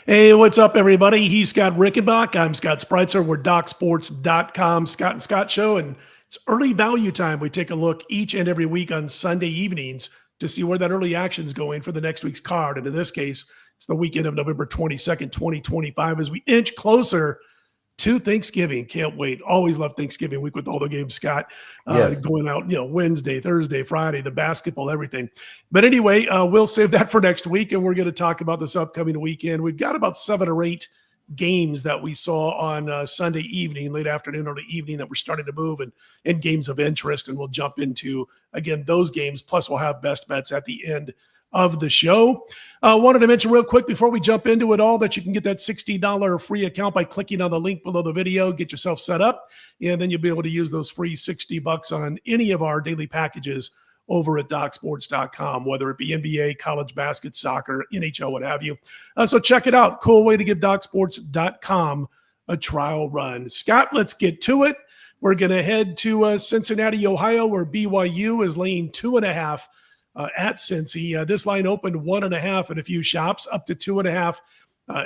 Hey, what's up, everybody? He's Scott Rickenbach. I'm Scott Spreitzer. We're DocSports.com, Scott and Scott Show, and it's early value time. We take a look each and every week on Sunday evenings to see where that early action is going for the next week's card. And in this case, it's the weekend of November 22nd, 2025, as we inch closer to Thanksgiving. Can't wait. Always love Thanksgiving week with all the games, Scott. Yes. Going out, Wednesday, Thursday, Friday, the basketball, everything. But anyway, we'll save that for next week, and we're going to talk about this upcoming weekend. We've got about 7 or 8 games that we saw on Sunday evening, late afternoon, early evening, that we're starting to move, and games of interest, and we'll jump into, again, those games. Plus, we'll have best bets at the end of the show. Wanted to mention real quick before we jump into it all that you can get that $60 free account by clicking on the link below the video. Get yourself set up, and then you'll be able to use those free $60 on any of our daily packages over at DocSports.com, whether it be NBA, college basket, soccer, NHL, what have you. So check it out. Cool way to give DocSports.com a trial run. Scott, let's get to it. We're going to head to Cincinnati, Ohio, where BYU is laying 2.5 at Cincy. This line opened 1.5 at a few shops, up to 2.5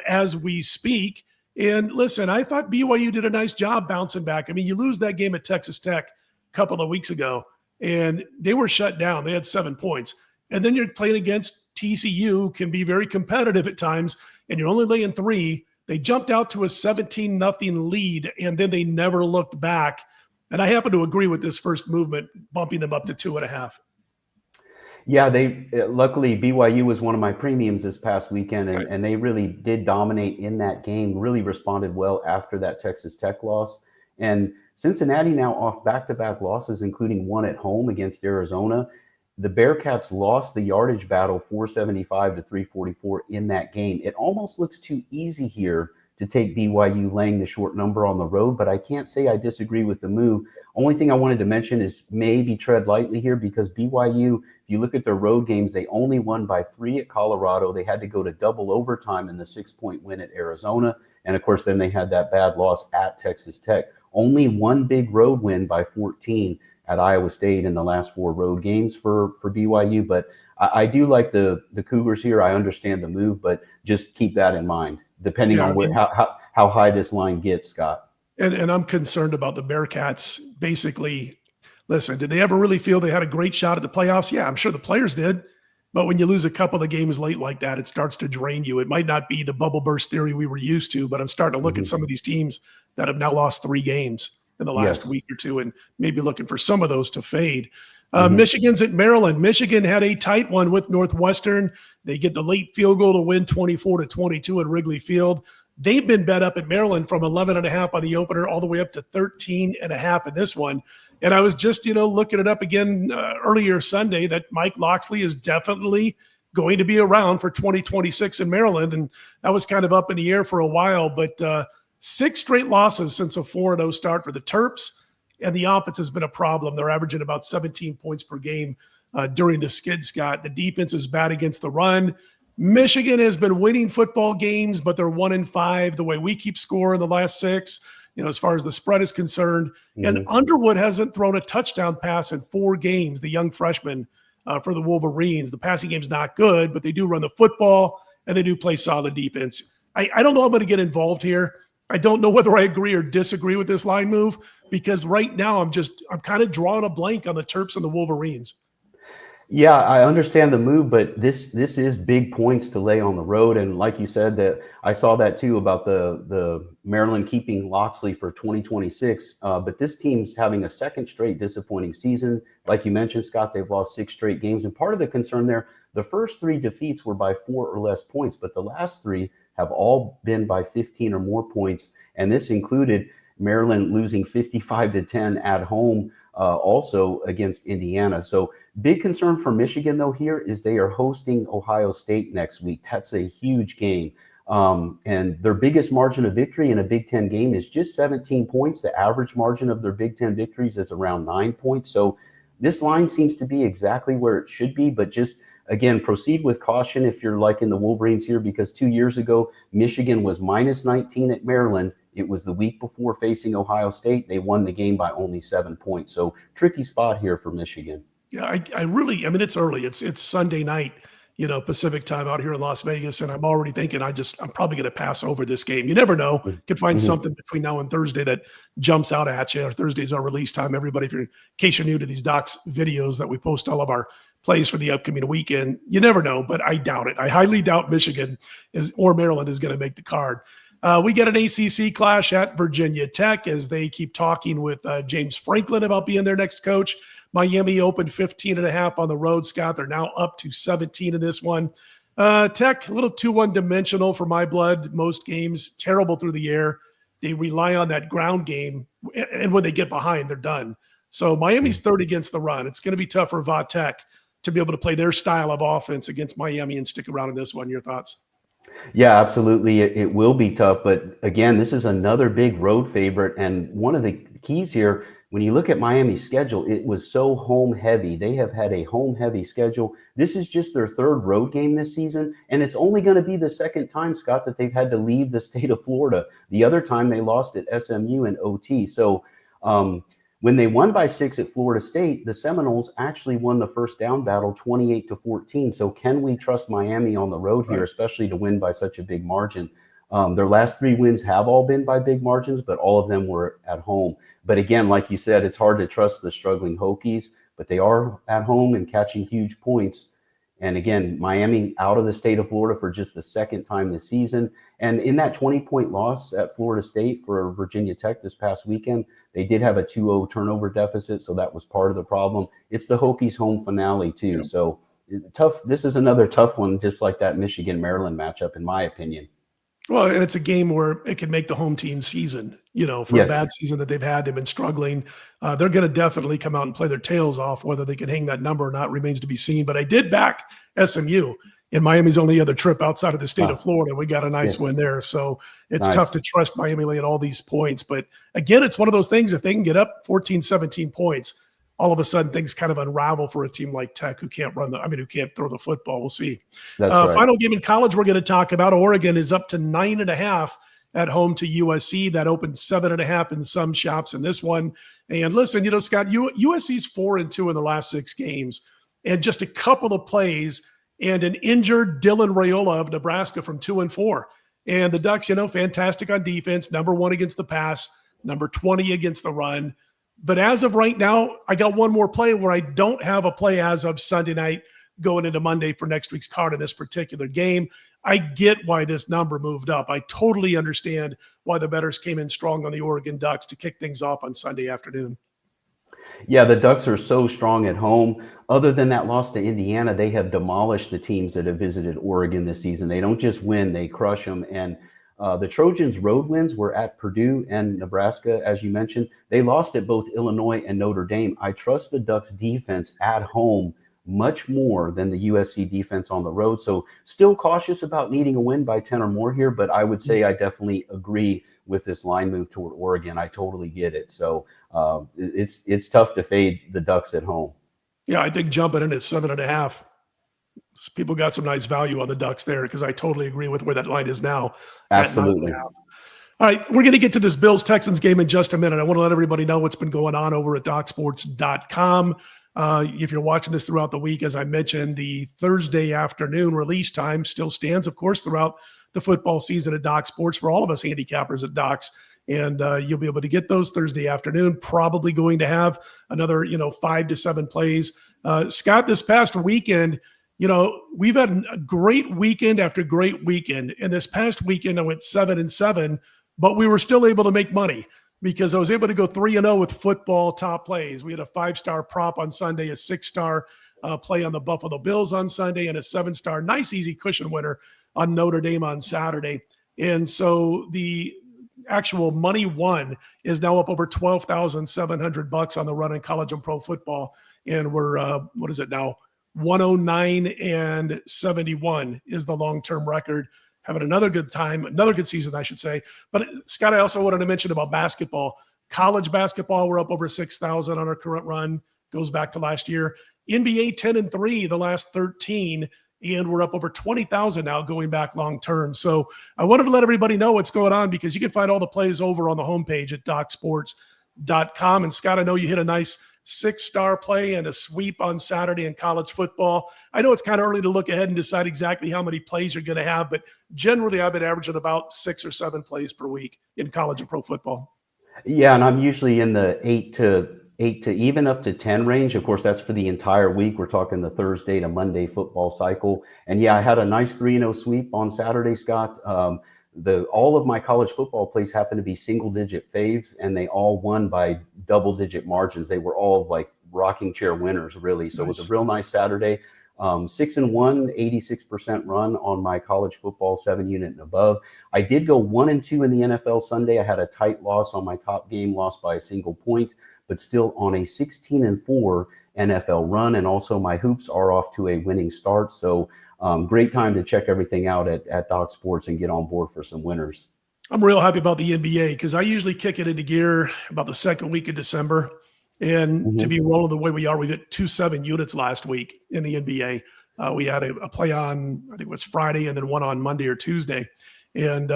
as we speak. And listen, I thought BYU did a nice job bouncing back. I mean, you lose that game at Texas Tech a couple of weeks ago, and they were shut down. They had 7 points. And then you're playing against TCU, can be very competitive at times, and you're only laying 3. They jumped out to a 17-0 lead, and then they never looked back. And I happen to agree with this first movement, bumping them up to 2.5. Yeah, luckily BYU was one of my premiums this past weekend, and they really did dominate in that game, really responded well after that Texas Tech loss. And Cincinnati now off back-to-back losses, including one at home against Arizona. The Bearcats lost the yardage battle 475 to 344 in that game. It almost looks too easy here to take BYU laying the short number on the road, but I can't say I disagree with the move. Only thing I wanted to mention is maybe tread lightly here, because BYU, if you look at their road games, they only won by 3 at Colorado. They had to go to double overtime in the 6-point win at Arizona. And of course, then they had that bad loss at Texas Tech. Only one big road win by 14 at Iowa State in the last 4 road games for BYU. But I do like the Cougars here. I understand the move, but just keep that in mind, depending on how high this line gets, Scott. And I'm concerned about the Bearcats. Basically, listen, did they ever really feel they had a great shot at the playoffs? Yeah, I'm sure the players did. But when you lose a couple of games late like that, it starts to drain you. It might not be the bubble burst theory we were used to, but I'm starting to look at some of these teams that have now lost 3 games in the last week or two, and maybe looking for some of those to fade. Michigan's at Maryland. Michigan had a tight one with Northwestern. They get the late field goal to win 24-22 at Wrigley Field. They've been bet up at Maryland from 11.5 on the opener all the way up to 13.5 in this one. And I was just, looking it up again earlier Sunday that Mike Locksley is definitely going to be around for 2026 in Maryland. And that was kind of up in the air for a while, but 6 straight losses since a 4-0 start for the Terps. And the offense has been a problem. They're averaging about 17 points per game during the skid, Scott. The defense is bad against the run. Michigan has been winning football games, but they're 1-5 the way we keep score in the last 6, as far as the spread is concerned. And Underwood hasn't thrown a touchdown pass in 4 games, the young freshman for the Wolverines. The passing game's not good, but they do run the football, and they do play solid defense. I don't know I'm going to get involved here. I don't know whether I agree or disagree with this line move, because right now I'm kind of drawing a blank on the Terps and the Wolverines. Yeah, I understand the move, but this is big points to lay on the road. And like you said, that I saw that too about the Maryland keeping Locksley for 2026. But this team's having a second straight disappointing season. Like you mentioned, Scott, they've lost 6 straight games. And part of the concern there, the first 3 defeats were by 4 or less points, but the last 3 have all been by 15 or more points. And this included Maryland losing 55-10 at home, also against Indiana. So big concern for Michigan, though, here is they are hosting Ohio State next week. That's a huge game. And their biggest margin of victory in a Big Ten game is just 17 points. The average margin of their Big Ten victories is around 9 points. So this line seems to be exactly where it should be, but just, again, proceed with caution if you're liking the Wolverines here, because 2 years ago, Michigan was minus 19 at Maryland. It was the week before facing Ohio State. They won the game by only 7 points. So tricky spot here for Michigan. Yeah, I mean, it's early. It's Sunday night. Pacific time out here in Las Vegas. And I'm already thinking I'm probably going to pass over this game. You never know. Could find something between now and Thursday that jumps out at you. Thursday's our release time. Everybody, in case you're new to these Docs videos that we post all of our plays for the upcoming weekend, you never know, but I doubt it. I highly doubt Michigan or Maryland is going to make the card. We get an ACC clash at Virginia Tech as they keep talking with James Franklin about being their next coach. Miami opened 15.5 on the road, Scott. They're now up to 17 in this one. Tech, a little too one-dimensional for my blood. Most games, terrible through the air. They rely on that ground game, and when they get behind, they're done. So Miami's third against the run. It's going to be tough for Va Tech to be able to play their style of offense against Miami and stick around in this one. Your thoughts? Yeah, absolutely. It will be tough. But again, this is another big road favorite. And one of the keys here, when you look at Miami's schedule, it was so home heavy. They have had a home heavy schedule. This is just their third road game this season. And it's only going to be the second time, Scott, that they've had to leave the state of Florida. The other time they lost at SMU in OT. So when they won by 6 at Florida State, the Seminoles actually won the first down battle 28-14. So can we trust Miami on the road here, especially to win by such a big margin? Their last 3 wins have all been by big margins, but all of them were at home. But again, like you said, it's hard to trust the struggling Hokies, but they are at home and catching huge points. And again, Miami out of the state of Florida for just the second time this season. And in that 20-point loss at Florida State for Virginia Tech this past weekend, they did have a 2-0 turnover deficit, so that was part of the problem. It's the Hokies' home finale, too. So tough. This is another tough one, just like that Michigan-Maryland matchup, in my opinion. Well, and it's a game where it can make the home team season, for a bad season that they've had. They've been struggling. They're going to definitely come out and play their tails off. Whether they can hang that number or not remains to be seen. But I did back SMU in Miami's only other trip outside of the state of Florida. We got a nice win there. So it's tough to trust Miami laying all these points. But again, it's one of those things, if they can get up 14, 17 points, all of a sudden things kind of unravel for a team like Tech who can't who can't throw the football. We'll see. That's right. Final game in college we're going to talk about. Oregon is up to 9.5 at home to USC. That opened 7.5 in some shops in this one. And listen, Scott, USC's 4-2 in the last 6 games, and just a couple of plays and an injured Dylan Raiola of Nebraska from 2-4. And the Ducks, fantastic on defense, number 1 against the pass, number 20 against the run. But as of right now, I got one more play where I don't have a play as of Sunday night going into Monday for next week's card in this particular game. I get why this number moved up. I totally understand why the bettors came in strong on the Oregon Ducks to kick things off on Sunday afternoon. Yeah, the Ducks are so strong at home. Other than that loss to Indiana, they have demolished the teams that have visited Oregon this season. They don't just win, they crush them. And the Trojans' road wins were at Purdue and Nebraska, as you mentioned. They lost at both Illinois and Notre Dame. I trust the Ducks' defense at home much more than the USC defense on the road. So still cautious about needing a win by 10 or more here, but I would say I definitely agree with this line move toward Oregon. I totally get it. So it's tough to fade the Ducks at home. Yeah, I think jumping in at 7.5. People got some nice value on the Ducks there because I totally agree with where that line is now. Absolutely. All right, we're going to get to this Bills-Texans game in just a minute. I want to let everybody know what's been going on over at DocSports.com. If you're watching this throughout the week, as I mentioned, the Thursday afternoon release time still stands, of course, throughout the football season at Doc Sports for all of us handicappers at Docs. And you'll be able to get those Thursday afternoon, probably going to have another, 5 to 7 plays. Scott, this past weekend, we've had a great weekend after great weekend. And this past weekend, I went 7-7, but we were still able to make money because I was able to go 3-0 with football top plays. We had a 5-star prop on Sunday, a 6-star play on the Buffalo Bills on Sunday, and a 7-star nice, easy cushion winner on Notre Dame on Saturday. And so the actual money won is now up over $12,700 on the run in college and pro football. And we're, what is it now? 109-71 is the long-term record. Having another good time, another good season, I should say. But Scott, I also wanted to mention about basketball. College basketball, we're up over 6,000 on our current run. Goes back to last year. NBA 10-3 the last 13, and we're up over 20,000 now going back long term. So I wanted to let everybody know what's going on because you can find all the plays over on the homepage at DocSports.com. And Scott, I know you hit a nice 6-star play and a sweep on Saturday in college football. I know it's kind of early to look ahead and decide exactly how many plays you're going to have, but generally I've been averaging about 6 or 7 plays per week in college and pro football. Yeah, and I'm usually in the 8 to even up to 10 range. Of course, that's for the entire week. We're talking the Thursday to Monday football cycle. And yeah, I had a nice 3-0 sweep on Saturday, Scott. All of my college football plays happen to be single-digit faves, and they all won by double-digit margins. They were all like rocking chair winners, really. So It was a real nice Saturday. 6-1, 86% run on my college football 7-unit and above. I did go 1-2 in the NFL Sunday. I had a tight loss on my top game, lost by a single point, but still on a 16-4 NFL run. And also my hoops are off to a winning start. So great time to check everything out at Doc Sports and get on board for some winners. I'm real happy about the NBA because I usually kick it into gear about the second week of December. And to be rolling the way we are, we got 2 7-units last week in the NBA. We had a play on, I think it was Friday, and then one on Monday or Tuesday. And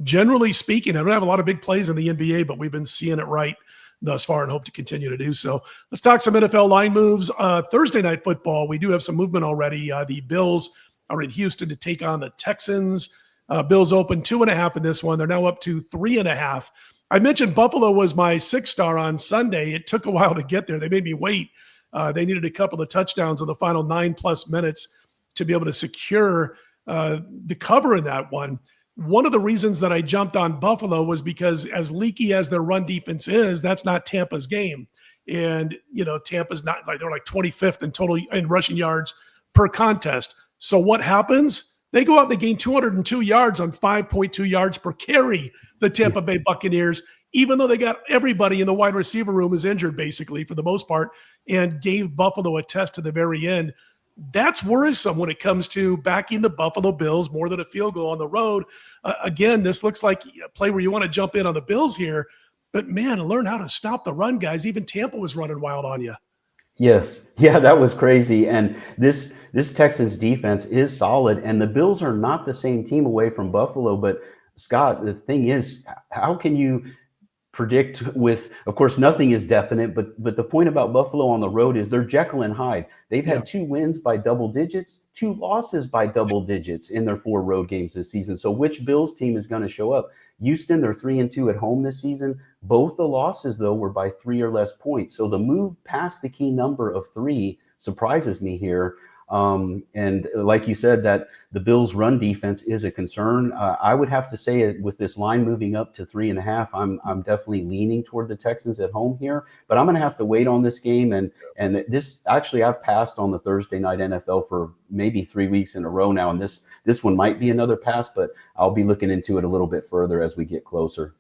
generally speaking, I don't have a lot of big plays in the NBA, but we've been seeing it right thus far and hope to continue to do so. Let's talk some NFL line moves. Thursday night football, we do have some movement already. The Bills are in Houston to take on the Texans. Bills open 2.5 in this one. They're now up to 3.5. I mentioned Buffalo was my 6-star on Sunday. It took a while to get there. They made me wait. They needed a couple of touchdowns in the final 9+ minutes to be able to secure the cover in that one. One of the reasons that I jumped on Buffalo was because as leaky as their run defense is, that's not Tampa's game. And, Tampa's not like, they're like 25th in total in rushing yards per contest. So what happens? They go out and they gain 202 yards on 5.2 yards per carry, the Tampa Bay Buccaneers, even though they got everybody in the wide receiver room is injured basically for the most part, and gave Buffalo a test to the very end. That's worrisome when it comes to backing the Buffalo Bills more than a field goal on the road. Again, this looks like a play where you want to jump in on the Bills here, but man, learn how to stop the run, guys. Even Tampa was running wild on you. Yes. Yeah, that was crazy. And this Texans defense is solid, and the Bills are not the same team away from Buffalo. But Scott, the thing is, how can you predict with, of course, nothing is definite, but the point about Buffalo on the road is they're Jekyll and Hyde. They've had 2 wins by double digits, 2 losses by double digits in their 4 road games this season. So which Bills team is going to show up? Houston, they're 3-2 at home this season. Both the losses, though, were by 3 or less points. So the move past the key number of 3 surprises me here. And like you said, that the Bills' run defense is a concern. I would have to say with this line moving up to 3.5, I'm definitely leaning toward the Texans at home here. But I'm going to have to wait on this game. And this actually, I've passed on the Thursday night NFL for maybe 3 weeks in a row now. And this one might be another pass, but I'll be looking into it a little bit further as we get closer.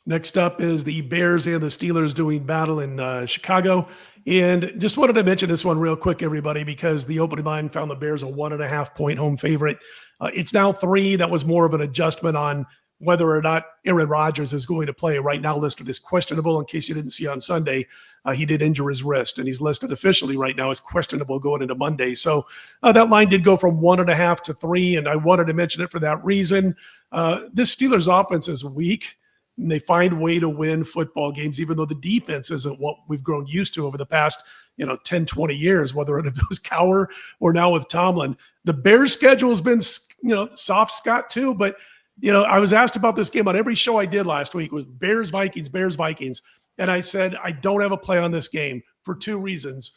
Next up is the Bears and the Steelers doing battle in Chicago. And just wanted to mention this one real quick, everybody, because the opening line found the Bears a 1.5-point home favorite. It's now 3. That was more of an adjustment on whether or not Aaron Rodgers is going to play. Right now listed as questionable. In case you didn't see on Sunday, he did injure his wrist, and he's listed officially right now as questionable going into Monday. So that line did go from 1.5 to 3, and I wanted to mention it for that reason. This Steelers offense is weak. And they find a way to win football games, even though the defense isn't what we've grown used to over the past, 10, 20 years, whether it was Cowher or now with Tomlin. The Bears' schedule has been, soft, Scott, too. But, I was asked about this game on every show I did last week was Bears, Vikings, Bears, Vikings. And I said, I don't have a play on this game for 2 reasons.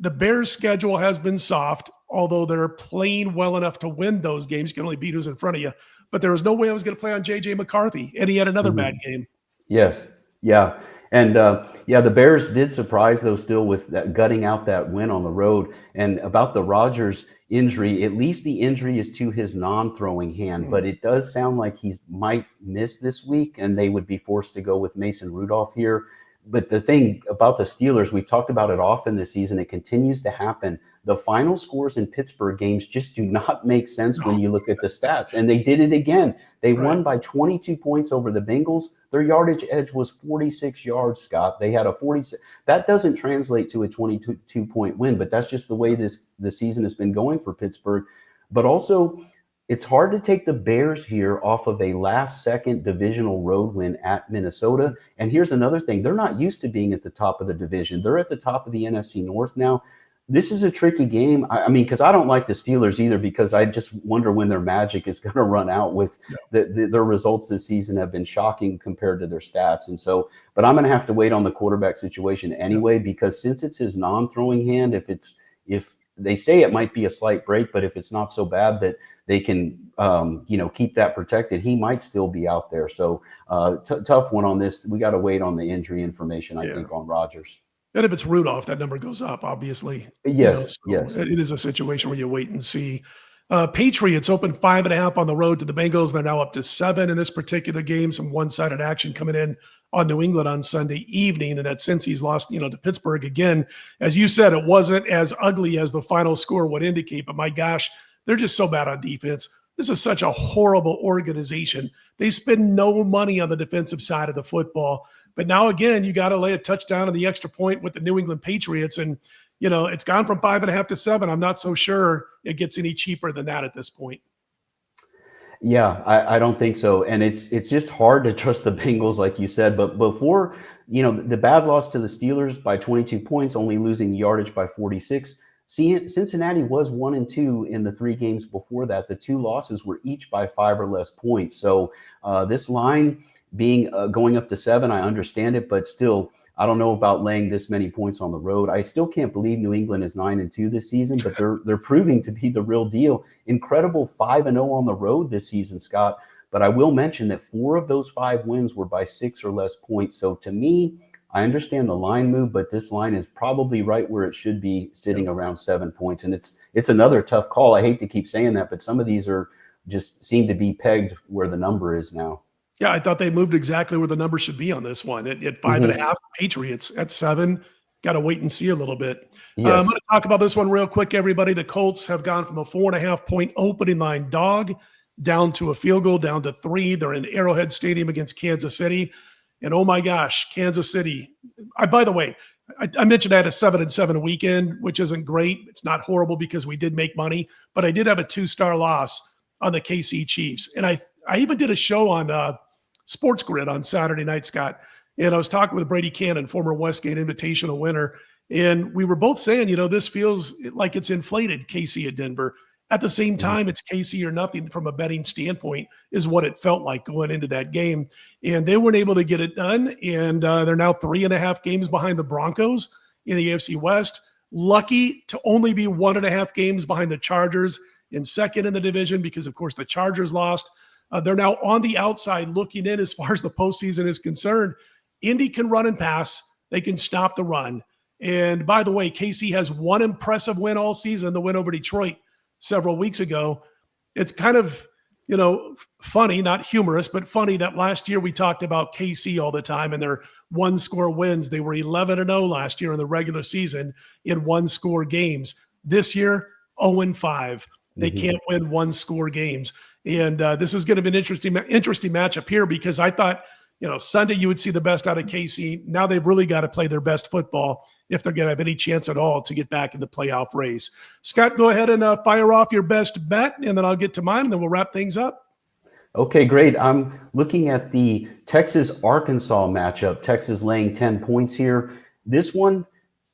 The Bears' schedule has been soft, although they're playing well enough to win those games. You can only beat who's in front of you. But there was no way I was going to play on J.J. McCarthy, and he had another bad game. Yes. Yeah. And, the Bears did surprise, though, still with that gutting out that win on the road. And about the Rodgers injury, at least the injury is to his non-throwing hand, but it does sound like he might miss this week, and they would be forced to go with Mason Rudolph here. But the thing about the Steelers, we've talked about it often this season, it continues to happen. The final scores in Pittsburgh games just do not make sense when you look at the stats. And they did it again. They won by 22 points over the Bengals. Their yardage edge was 46 yards, Scott. They had a 46. That doesn't translate to a 22-point win, but that's just the way the season has been going for Pittsburgh. But also, it's hard to take the Bears here off of a last-second divisional road win at Minnesota. And here's another thing. They're not used to being at the top of the division. They're at the top of the NFC North now. This is a tricky game. I mean, because I don't like the Steelers either, because I just wonder when their magic is going to run out with their results this season have been shocking compared to their stats. And so, but I'm going to have to wait on the quarterback situation anyway, because since it's his non-throwing hand, if they say it might be a slight break, but if it's not so bad that they can, keep that protected, he might still be out there. So tough one on this. We got to wait on the injury information, I think, on Rodgers. And if it's Rudolph, that number goes up, obviously. Yes, yes. It is a situation where you wait and see. Patriots opened 5.5 on the road to the Bengals. They're now up to 7 in this particular game. Some one-sided action coming in on New England on Sunday evening, and that since he's lost, to Pittsburgh again. As you said, it wasn't as ugly as the final score would indicate, but my gosh, they're just so bad on defense. This is such a horrible organization. They spend no money on the defensive side of the football. But now, again, you got to lay a touchdown on the extra point with the New England Patriots. And, it's gone from 5.5 to 7. I'm not so sure it gets any cheaper than that at this point. Yeah, I don't think so. And it's just hard to trust the Bengals, like you said. But before, the bad loss to the Steelers by 22 points, only losing yardage by 46. Cincinnati was 1-2 in the 3 games before that. The 2 losses were each by 5 or less points. So this line being going up to 7, I understand it, but still, I don't know about laying this many points on the road. I still can't believe New England is 9-2 this season, but they're proving to be the real deal. Incredible 5-0 on the road this season, Scott. But I will mention that 4 of those 5 wins were by 6 or less points. So to me, I understand the line move, but this line is probably right where it should be, sitting around 7 points. And it's another tough call. I hate to keep saying that, but some of these are just seem to be pegged where the number is now. Yeah, I thought they moved exactly where the number should be on this one. At 5.5, Patriots at 7. Got to wait and see a little bit. Yes. I'm going to talk about this one real quick, everybody. The Colts have gone from a 4.5-point opening line dog down to a field goal, down to 3. They're in Arrowhead Stadium against Kansas City. And oh my gosh, Kansas City. By the way, I mentioned I had a 7-7 weekend, which isn't great. It's not horrible because we did make money, but I did have a 2-star loss on the KC Chiefs. And I even did a show on Sports Grid on Saturday night, Scott. And I was talking with Brady Cannon, former Westgate Invitational winner. And we were both saying, this feels like it's inflated, KC at Denver. At the same time, it's KC or nothing from a betting standpoint is what it felt like going into that game. And they weren't able to get it done. And they're now 3.5 games behind the Broncos in the AFC West. Lucky to only be 1.5 games behind the Chargers in second in the division because, of course, the Chargers lost. They're now on the outside looking in as far as the postseason is concerned. Indy can run and pass. They can stop the run. And by the way, KC has one impressive win all season, the win over Detroit several weeks ago. It's kind of, funny, not humorous, but funny that last year we talked about KC all the time and their one-score wins. They were 11-0 last year in the regular season in one-score games. This year, 0-5. They can't win one-score games. And this is going to be an interesting matchup here because I thought, Sunday you would see the best out of KC. Now they've really got to play their best football if they're going to have any chance at all to get back in the playoff race. Scott, go ahead and fire off your best bet, and then I'll get to mine, and then we'll wrap things up. Okay, great. I'm looking at the Texas-Arkansas matchup. Texas laying 10 points here. This one,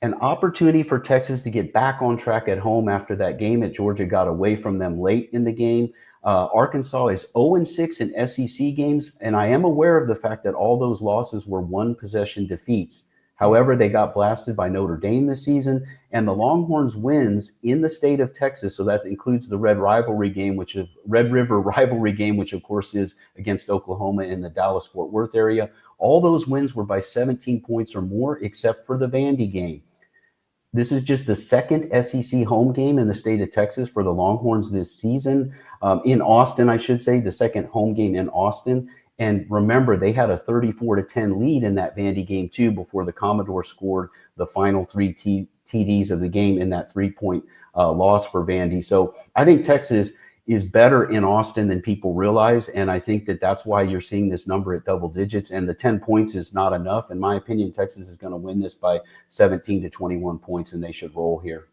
an opportunity for Texas to get back on track at home after that game at Georgia got away from them late in the game. Arkansas is 0-6 in SEC games, and I am aware of the fact that all those losses were one-possession defeats. However, they got blasted by Notre Dame this season, and the Longhorns wins in the state of Texas, so that includes the Red River rivalry game, which of course is against Oklahoma in the Dallas-Fort Worth area. All those wins were by 17 points or more, except for the Vandy game. This is just the second SEC home game in the state of Texas for the Longhorns this season. In Austin, I should say, the second home game in Austin. And remember, they had a 34-10 lead in that Vandy game, too, before the Commodores scored the final 3 TDs of the game in that 3-point loss for Vandy. So I think Texas is better in Austin than people realize. And I think that that's why you're seeing this number at double digits. And the 10 points is not enough. In my opinion, Texas is going to win this by 17 to 21 points, and they should roll here.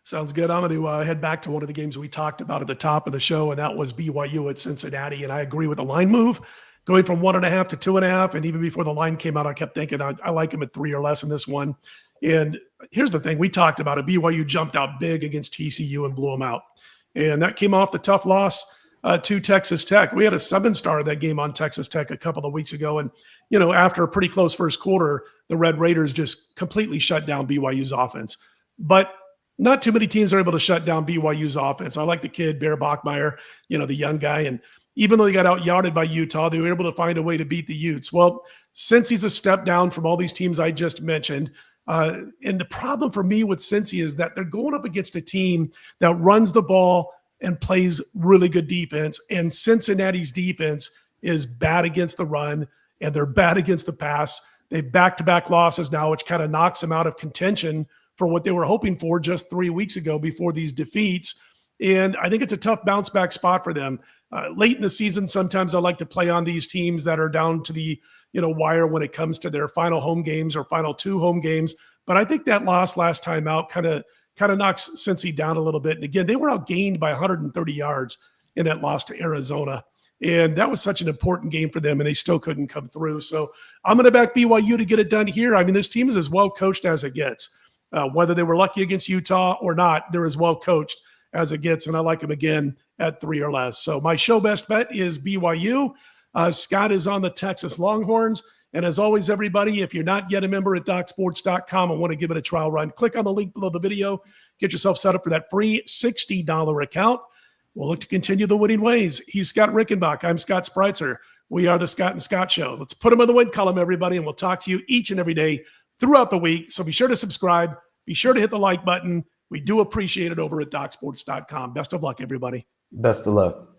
Sounds good. I'm going to head back to one of the games we talked about at the top of the show, and that was BYU at Cincinnati. And I agree with the line move, going from 1.5 to 2.5. And even before the line came out, I kept thinking I like him at 3 or less in this one. And here's the thing. We talked about it. BYU jumped out big against TCU and blew them out. And that came off the tough loss to Texas Tech. We had a 7-star in that game on Texas Tech a couple of weeks ago. And, after a pretty close first quarter, the Red Raiders just completely shut down BYU's offense. But not too many teams are able to shut down BYU's offense. I like the kid, Bear Bachmeier, the young guy. And even though they got out-yarded by Utah, they were able to find a way to beat the Utes. Well, since he's a step down from all these teams I just mentioned, and the problem for me with Cincy is that they're going up against a team that runs the ball and plays really good defense. And Cincinnati's defense is bad against the run, and they're bad against the pass. They've back-to-back losses now, which kind of knocks them out of contention for what they were hoping for just 3 weeks ago before these defeats. And I think it's a tough bounce back spot for them. Late in the season, sometimes I like to play on these teams that are down to the wire when it comes to their final home games or final 2 home games. But I think that loss last time out kind of knocks Cincy down a little bit. And again, they were outgained by 130 yards in that loss to Arizona. And that was such an important game for them, and they still couldn't come through. So I'm going to back BYU to get it done here. I mean, this team is as well coached as it gets. Whether they were lucky against Utah or not, they're as well coached as it gets, and I like them again at 3 or less. So my show best bet is BYU. Scott is on the Texas Longhorns. And as always, everybody, if you're not yet a member at DocSports.com and want to give it a trial run, click on the link below the video. Get yourself set up for that free $60 account. We'll look to continue the winning ways. He's Scott Rickenbach. I'm Scott Spreitzer. We are the Scott and Scott Show. Let's put them in the win column, everybody, and we'll talk to you each and every day throughout the week. So be sure to subscribe. Be sure to hit the like button. We do appreciate it over at DocSports.com. Best of luck, everybody. Best of luck.